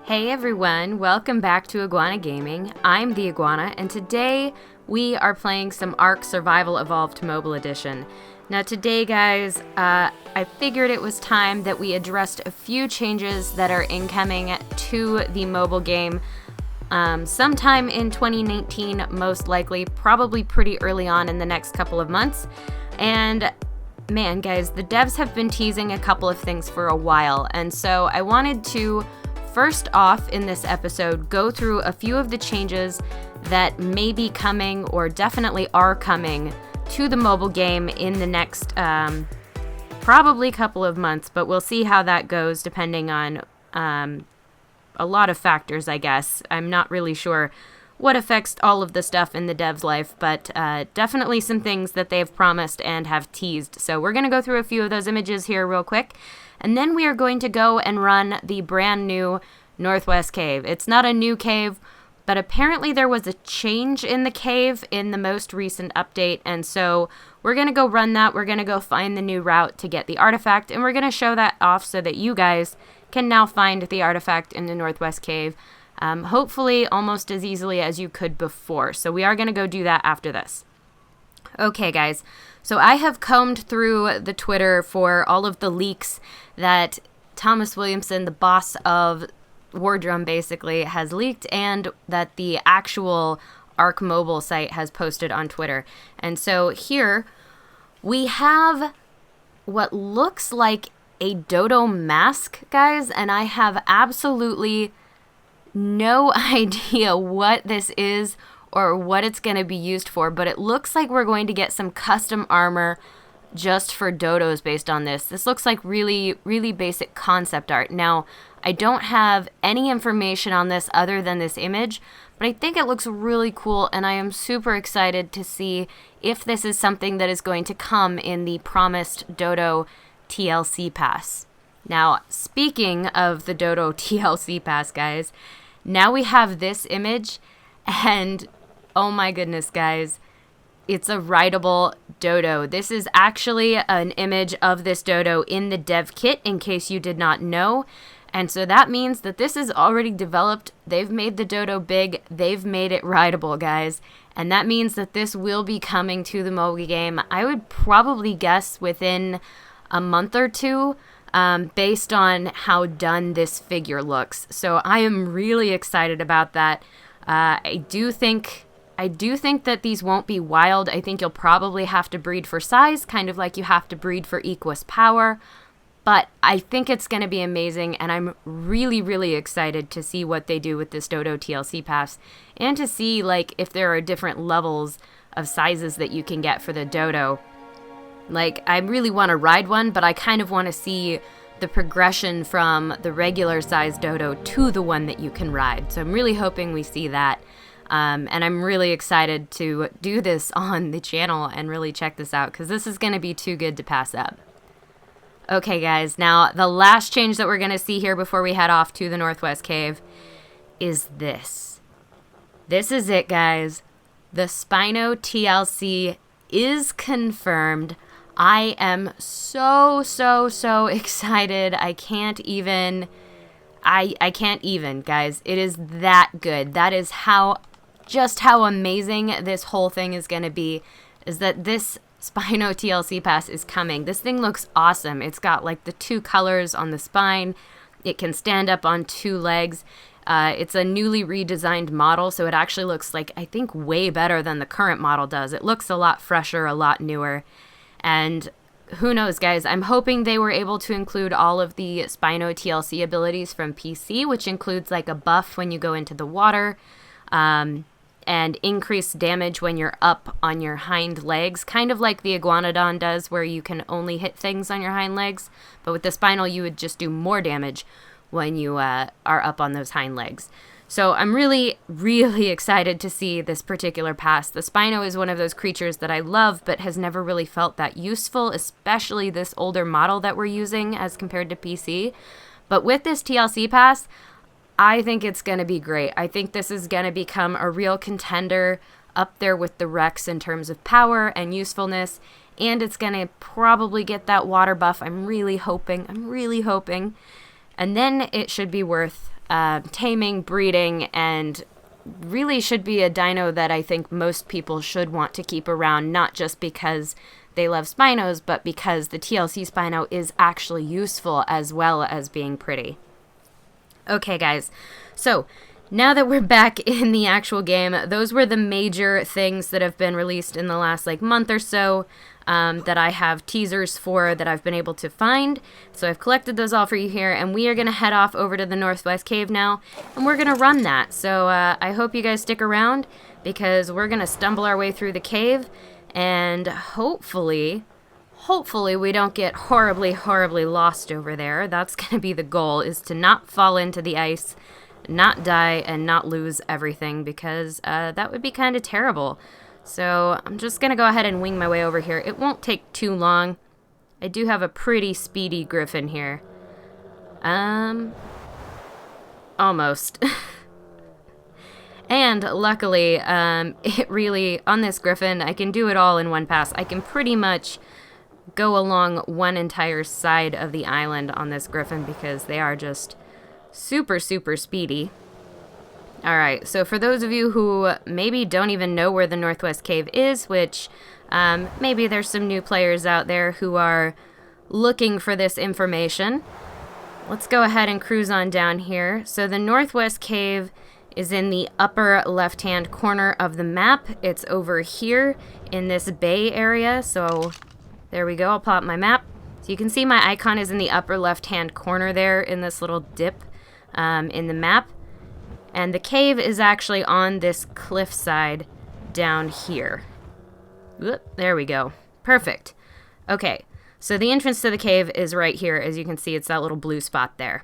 Hey everyone, welcome back to Iguana Gaming. I'm the Iguana, and today we are playing some ARK Survival Evolved Mobile Edition. Now today, guys, I figured it was time that we addressed a few changes that are incoming to the mobile game sometime in 2019, most likely, probably pretty early on in the next couple of months. And man, guys, the devs have been teasing a couple of things for a while, and so I wanted to first off, in this episode, go through a few of the changes that may be coming or definitely are coming to the mobile game in the next probably couple of months, but we'll see how that goes depending on a lot of factors, I guess. I'm not really sure what affects all of the stuff in the dev's life, but definitely some things that they've promised and have teased. So we're going to go through a few of those images here real quick. And then we are going to go and run the brand new Northwest Cave. It's not a new cave, but apparently there was a change in the cave in the most recent update. And so we're going to go run that. We're going to go find the new route to get the artifact. And we're going to show that off so that you guys can now find the artifact in the Northwest Cave. Hopefully almost as easily as you could before. So we are going to go do that after this. Okay, guys. So I have combed through the Twitter for all of the leaks that Thomas Williamson, the boss of Wardrum, basically has leaked, and that the actual ARK mobile site has posted on Twitter. And so here we have what looks like a dodo mask, guys, and I have absolutely no idea what this is or what it's going to be used for, but it looks like we're going to get some custom armor just for dodos based on this. This looks like really, really basic concept art. Now, I don't have any information on this other than this image, but I think it looks really cool, and I am super excited to see if this is something that is going to come in the promised Dodo TLC pass. Now, speaking of the Dodo TLC pass, guys, now we have this image, and oh my goodness, guys, it's a rideable dodo. This is actually an image of this dodo in the dev kit, in case you did not know. And so that means that this is already developed. They've made the dodo big. They've made it rideable, guys. And that means that this will be coming to the mobile game, I would probably guess within a month or two, based on how done this figure looks. So I am really excited about that. I do think that these won't be wild. I think you'll probably have to breed for size, kind of like you have to breed for equus power. But I think it's going to be amazing, and I'm really, really excited to see what they do with this Dodo TLC pass, and to see like if there are different levels of sizes that you can get for the dodo. Like, I really want to ride one, but I kind of want to see the progression from the regular size dodo to the one that you can ride. So I'm really hoping we see that. And I'm really excited to do this on the channel and really check this out, because this is going to be too good to pass up. Okay, guys, now the last change that we're going to see here before we head off to the Northwest Cave is this. This is it, guys. The Spino TLC is confirmed. I am so excited. I can't even, guys. It is that good. That is just how amazing this whole thing is going to be, is that this Spino TLC pass is coming. This thing looks awesome. It's got like the two colors on the spine. It can stand up on two legs. It's a newly redesigned model, so it actually looks like, I think, way better than the current model does. It looks a lot fresher, a lot newer. And who knows, guys, I'm hoping they were able to include all of the Spino TLC abilities from PC, which includes like a buff when you go into the water, and increased damage when you're up on your hind legs, kind of like the Iguanodon does, where you can only hit things on your hind legs. But with the Spinal, you would just do more damage when you are up on those hind legs. So I'm really, really excited to see this particular pass. The Spino is one of those creatures that I love, but has never really felt that useful, especially this older model that we're using as compared to PC. But with this TLC pass, I think it's going to be great. I think this is going to become a real contender up there with the Rex in terms of power and usefulness, and it's going to probably get that water buff. I'm really hoping. And then it should be worth taming, breeding, and really should be a dino that I think most people should want to keep around, not just because they love Spinos, but because the TLC Spino is actually useful as well as being pretty. Okay, guys, so now that we're back in the actual game, those were the major things that have been released in the last month or so that I have teasers for that I've been able to find. So I've collected those all for you here, and we are going to head off over to the Northwest Cave now, and we're going to run that. So I hope you guys stick around, because we're going to stumble our way through the cave, and hopefully we don't get horribly lost over there. That's going to be the goal, is to not fall into the ice, not die, and not lose everything, because that would be kind of terrible. So I'm just going to go ahead and wing my way over here. It won't take too long. I do have a pretty speedy griffin here. Almost. And luckily, it really, on this griffin, I can do it all in one pass. I can pretty much go along one entire side of the island on this griffin, because they are just super speedy. Alright, so for those of you who maybe don't even know where the Northwest Cave is, which maybe there's some new players out there who are looking for this information, let's go ahead and cruise on down here. So the Northwest Cave is in the upper left-hand corner of the map. It's over here in this bay area, so there we go. I'll pull up my map. So you can see my icon is in the upper left-hand corner there in this little dip in the map. And the cave is actually on this cliffside down here. Oop, there we go. Perfect. Okay, so the entrance to the cave is right here. As you can see, it's that little blue spot there.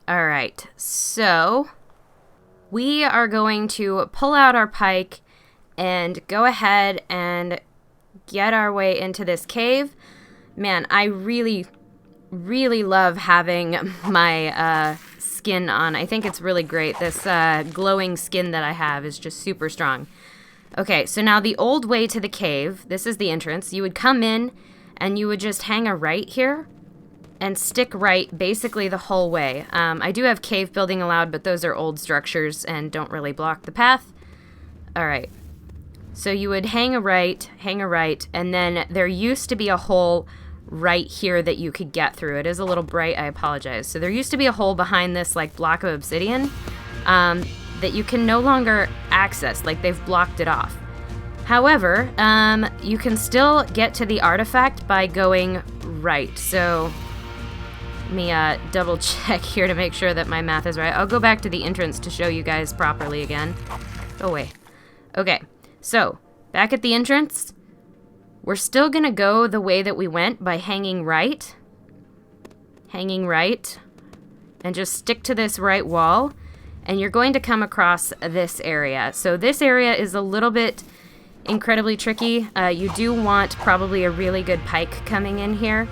All right, so we are going to pull out our pike and go ahead and get our way into this cave. Man, I really love having my skin on. I think it's really great. This glowing skin that I have is just super strong. Okay, so now the old way to the cave, this is the entrance. You would come in and you would just hang a right here and stick right basically the whole way. I do have cave building allowed, but those are old structures and don't really block the path. All right, so you would hang a right, and then there used to be a hole right here that you could get through. It is a little bright, I apologize. So there used to be a hole behind this block of obsidian that you can no longer access, they've blocked it off. However, you can still get to the artifact by going right. So let me double check here to make sure that my math is right. I'll go back to the entrance to show you guys properly again. Go away. Okay, so back at the entrance, we're still gonna go the way that we went by hanging right, and just stick to this right wall, and you're going to come across this area. So this area is a little bit incredibly tricky. You do want probably a really good pike coming in here.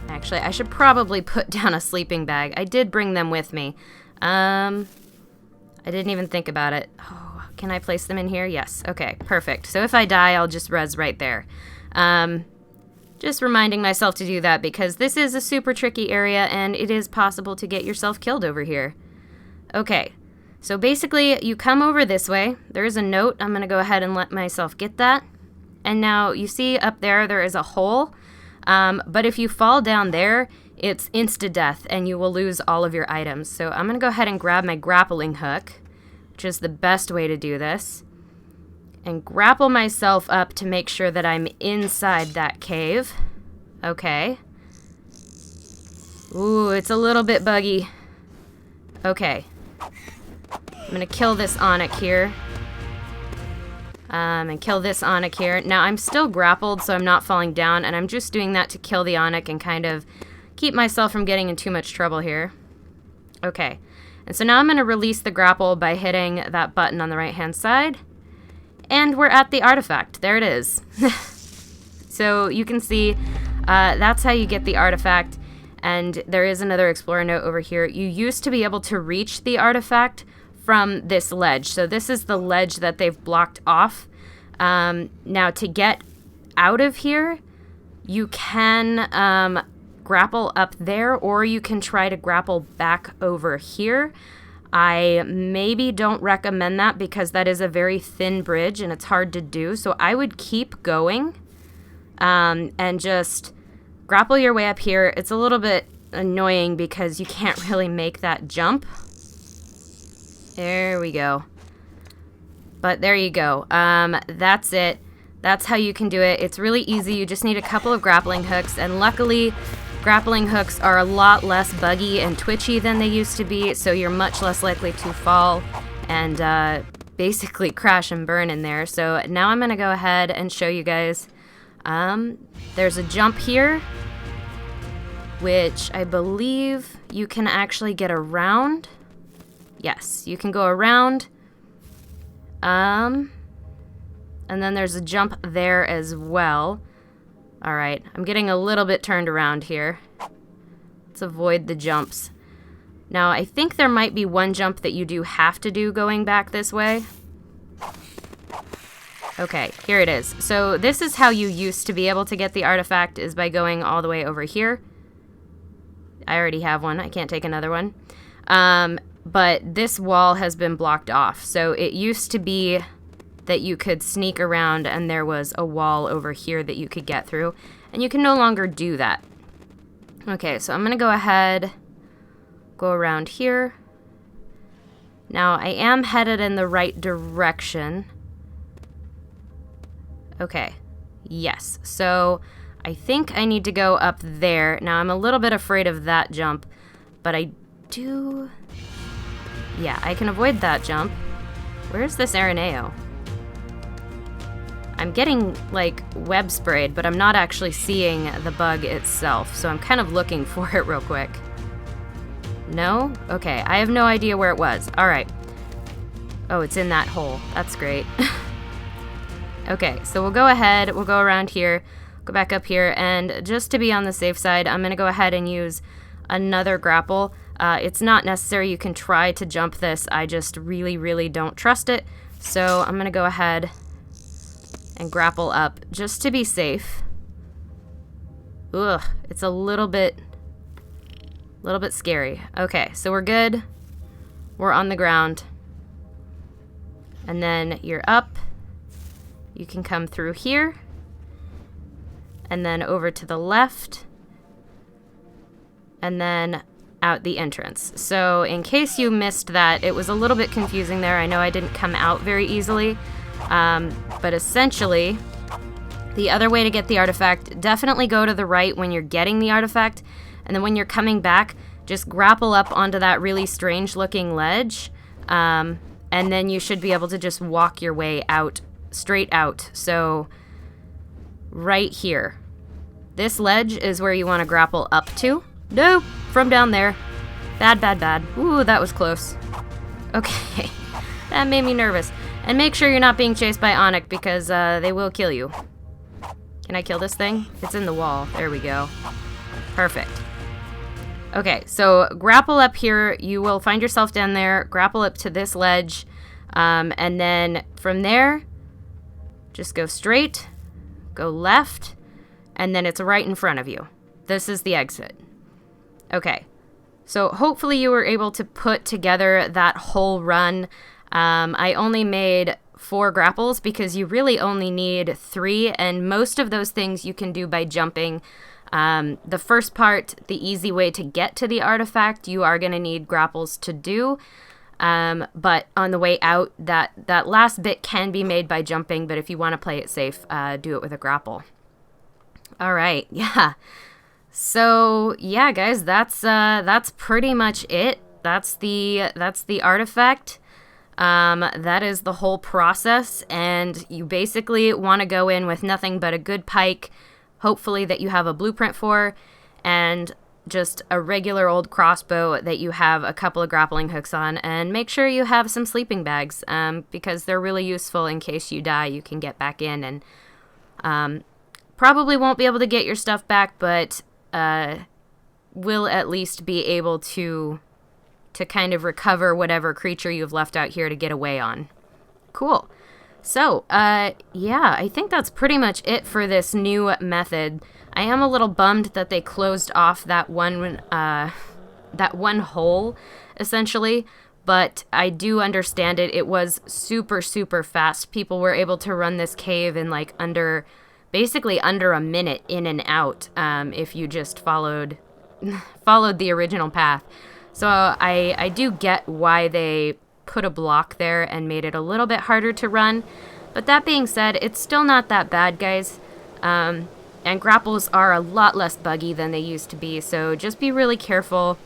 Actually, I should probably put down a sleeping bag. I did bring them with me. I didn't even think about it. Oh, can I place them in here? Yes. Okay, perfect. So if I die, I'll just res right there. Just reminding myself to do that, because this is a super tricky area and it is possible to get yourself killed over here. Okay, so basically you come over this way. There is a note. I'm going to go ahead and let myself get that. And now you see up there is a hole. But if you fall down there, it's insta-death and you will lose all of your items. So I'm going to go ahead and grab my grappling hook, which is the best way to do this, and grapple myself up to make sure that I'm inside that cave. Okay. Ooh, it's a little bit buggy. Okay. I'm going to kill this onyx here. And kill this onyx here. Now, I'm still grappled, so I'm not falling down, and I'm just doing that to kill the onyx and kind of keep myself from getting in too much trouble here. Okay. And so now I'm going to release the grapple by hitting that button on the right-hand side. And we're at the artifact. There it is. So you can see that's how you get the artifact. And there is another explorer note over here. You used to be able to reach the artifact from this ledge. So this is the ledge that they've blocked off. Now to get out of here, you can grapple up there, or you can try to grapple back over here. I maybe don't recommend that because that is a very thin bridge and it's hard to do. So I would keep going and just grapple your way up here. It's a little bit annoying because you can't really make that jump. There we go. But there you go. That's it. That's how you can do it. It's really easy. You just need a couple of grappling hooks, and luckily grappling hooks are a lot less buggy and twitchy than they used to be, so you're much less likely to fall and basically crash and burn in there. So now I'm going to go ahead and show you guys. There's a jump here, which I believe you can actually get around. Yes, you can go around. And then there's a jump there as well. Alright, I'm getting a little bit turned around here. Let's avoid the jumps. Now, I think there might be one jump that you do have to do going back this way. Okay, here it is. So this is how you used to be able to get the artifact, is by going all the way over here. I already have one. I can't take another one. But this wall has been blocked off. So it used to be that you could sneak around and there was a wall over here that you could get through. And you can no longer do that. Okay, so I'm going to go ahead, go around here. Now, I am headed in the right direction. Okay, yes. So I think I need to go up there. Now, I'm a little bit afraid of that jump, but I do... Yeah, I can avoid that jump. Where's this Araneo? I'm getting, like, web sprayed, but I'm not actually seeing the bug itself, so I'm kind of looking for it real quick. No? Okay, I have no idea where it was. Alright. Oh, it's in that hole. That's great. Okay, so we'll go ahead, we'll go around here, go back up here, and just to be on the safe side, I'm going to go ahead and use another grapple. It's not necessary. You can try to jump this. I just really, really don't trust it. So I'm going to go ahead and grapple up just to be safe. Ugh, it's a little bit scary. Okay, so we're good. We're on the ground. And then you're up. You can come through here. And then over to the left. And then out the entrance. So in case you missed that, it was a little bit confusing there. I know I didn't come out very easily. But essentially, the other way to get the artifact, definitely go to the right when you're getting the artifact, and then when you're coming back, just grapple up onto that really strange looking ledge, and then you should be able to just walk your way out, straight out. So right here, this ledge is where you want to grapple up to. No, from down there. Bad, bad, bad. Ooh, that was close. Okay, that made me nervous. And make sure you're not being chased by Onyx, because they will kill you. Can I kill this thing? It's in the wall. There we go. Perfect. Okay, so grapple up here. You will find yourself down there. Grapple up to this ledge. And then from there, just go straight, go left, and then it's right in front of you. This is the exit. Okay, so hopefully you were able to put together that whole run. I only made 4 grapples because you really only need 3, and most of those things you can do by jumping. The first part, the easy way to get to the artifact, you are going to need grapples to do. But on the way out, that last bit can be made by jumping, but if you want to play it safe, do it with a grapple. All right, yeah. So yeah, guys, that's pretty much it. That's the artifact. That is the whole process, and you basically want to go in with nothing but a good pike, hopefully that you have a blueprint for, and just a regular old crossbow that you have a couple of grappling hooks on, and make sure you have some sleeping bags, because they're really useful in case you die. You can get back in, and probably won't be able to get your stuff back, but will at least be able to kind of recover whatever creature you've left out here to get away on. Cool. So, yeah, I think that's pretty much it for this new method. I am a little bummed that they closed off that one hole, essentially, but I do understand it. It was super, super fast. People were able to run this cave in like basically under a minute in and out, if you just followed the original path. So I do get why they put a block there and made it a little bit harder to run. But that being said, it's still not that bad, guys. And grapples are a lot less buggy than they used to be, so just be really careful.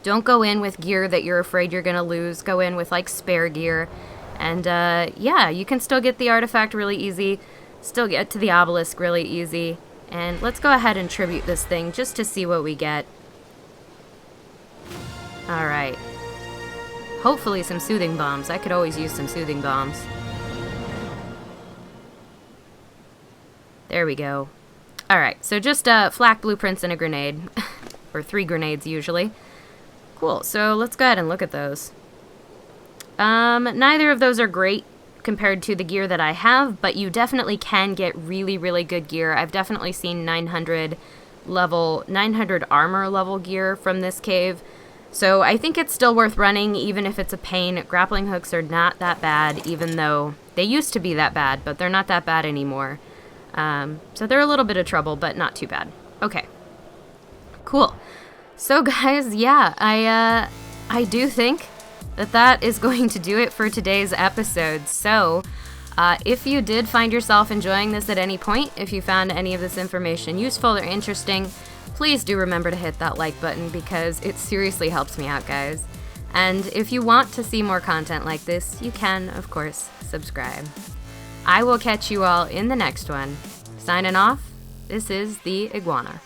Don't go in with gear that you're afraid you're going to lose. Go in with, like, spare gear. And, yeah, you can still get the artifact really easy. Still get to the obelisk really easy. And let's go ahead and tribute this thing just to see what we get. Alright. Hopefully some soothing bombs. I could always use some soothing bombs. There we go. Alright, so just flak blueprints and a grenade. Or 3 grenades usually. Cool, so let's go ahead and look at those. Neither of those are great compared to the gear that I have, but you definitely can get really, really good gear. I've definitely seen 900 armor level gear from this cave. So I think it's still worth running, even if it's a pain. Grappling hooks are not that bad, even though they used to be that bad, but they're not that bad anymore. So they're a little bit of trouble, but not too bad. Okay. Cool. So guys, yeah, I do think that is going to do it for today's episode. So, if you did find yourself enjoying this at any point, if you found any of this information useful or interesting, please do remember to hit that like button because it seriously helps me out, guys. And if you want to see more content like this, you can, of course, subscribe. I will catch you all in the next one. Signing off, this is the Iguana.